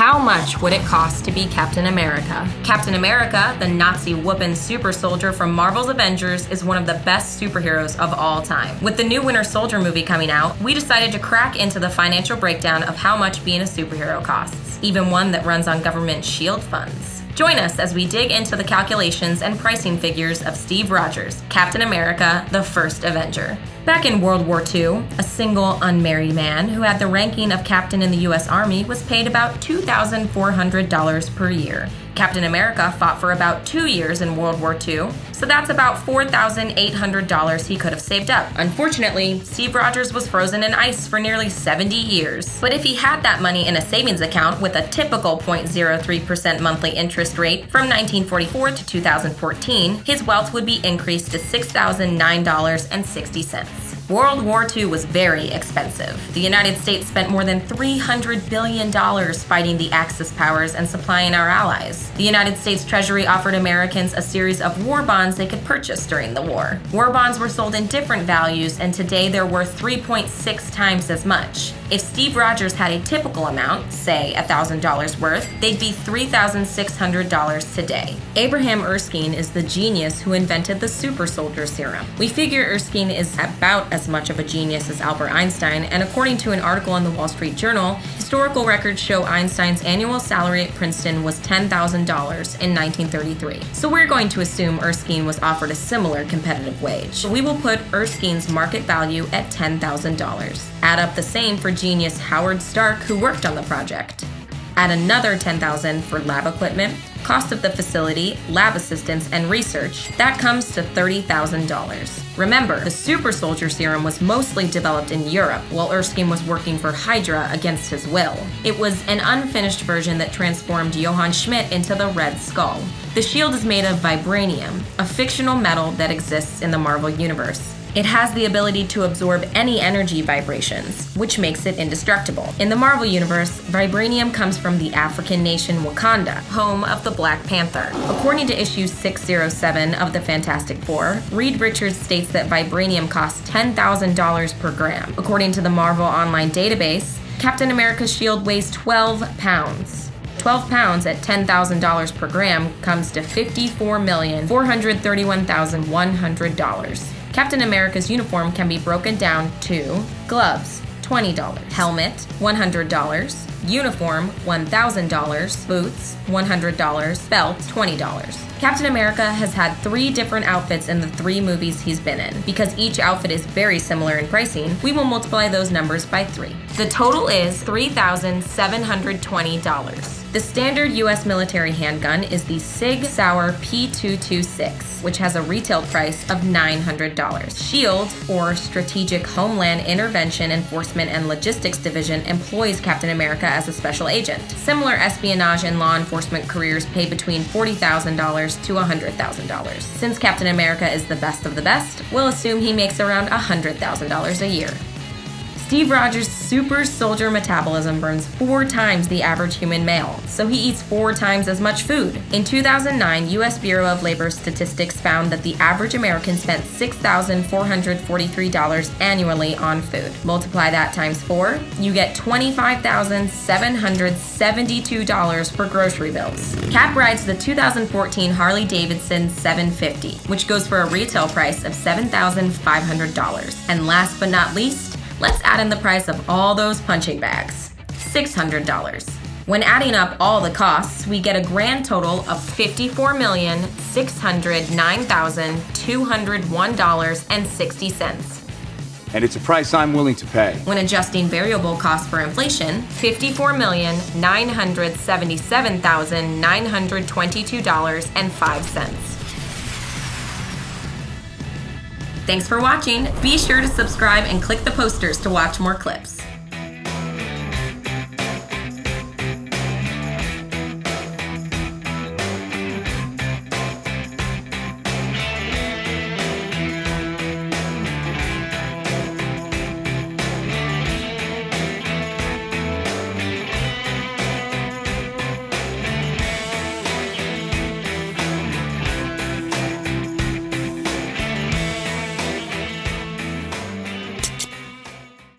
How much would it cost to be Captain America? Captain America, the Nazi whoopin' super soldier from Marvel's Avengers, is one of the best superheroes of all time. With the new Winter Soldier movie coming out, we decided to crack into the financial breakdown of how much being a superhero costs, even one that runs on government shield funds. Join us as we dig into the calculations and pricing figures of Steve Rogers, Captain America, the First Avenger. Back in World War II, a single unmarried man who had the ranking of captain in the U.S. Army was paid about $2,400 per year. Captain America fought for about 2 years in World War II, so that's about $4,800 he could have saved up. Unfortunately, Steve Rogers was frozen in ice for nearly 70 years. But if he had that money in a savings account with a typical 0.03% monthly interest rate from 1944 to 2014, his wealth would be increased to $6,009.60. World War II was very expensive. The United States spent more than $300 billion fighting the Axis powers and supplying our allies. The United States Treasury offered Americans a series of war bonds they could purchase during the war. War bonds were sold in different values, and today they're worth 3.6 times as much. If Steve Rogers had a typical amount, say $1,000 worth, they'd be $3,600 today. Abraham Erskine is the genius who invented the super soldier serum. We figure Erskine is about as much of a genius as Albert Einstein, and according to an article in the Wall Street Journal, historical records show Einstein's annual salary at Princeton was $10,000 in 1933. So we're going to assume Erskine was offered a similar competitive wage. We will put Erskine's market value at $10,000. Add up the same for genius Howard Stark, who worked on the project. Add another $10,000 for lab equipment, cost of the facility, lab assistants, and research. That comes to $30,000. Remember, the super soldier serum was mostly developed in Europe, while Erskine was working for Hydra against his will. It was an unfinished version that transformed Johann Schmidt into the Red Skull. The shield is made of vibranium, a fictional metal that exists in the Marvel Universe. It has the ability to absorb any energy vibrations, which makes it indestructible. In the Marvel Universe, vibranium comes from the African nation Wakanda, home of the Black Panther. According to issue 607 of the Fantastic Four, Reed Richards states that vibranium costs $10,000 per gram. According to the Marvel Online database, Captain America's shield weighs 12 pounds. 12 pounds at $10,000 per gram comes to $54,431,100. Captain America's uniform can be broken down to gloves, $20, helmet, $100, uniform, $1,000, boots, $100, belt, $20. Captain America has had 3 different outfits in the 3 movies he's been in. Because each outfit is very similar in pricing, we will multiply those numbers by 3. The total is $3,720. The standard U.S. military handgun is the Sig Sauer P226, which has a retail price of $900. SHIELD, or Strategic Homeland Intervention Enforcement and Logistics Division, employs Captain America as a special agent. Similar espionage and law enforcement careers pay between $40,000 to $100,000. Since Captain America is the best of the best, we'll assume he makes around $100,000 a year. Steve Rogers' super soldier metabolism burns 4 times the average human male, so he eats 4 times as much food. In 2009, U.S. Bureau of Labor Statistics found that the average American spent $6,443 annually on food. Multiply that times 4, you get $25,772 for grocery bills. Cap rides the 2014 Harley-Davidson 750, which goes for a retail price of $7,500. And last but not least, let's add in the price of all those punching bags, $600. When adding up all the costs, we get a grand total of $54,609,201.60. And it's a price I'm willing to pay. When adjusting variable costs for inflation, $54,977,922.05. Thanks for watching. Be sure to subscribe and click the posters to watch more clips.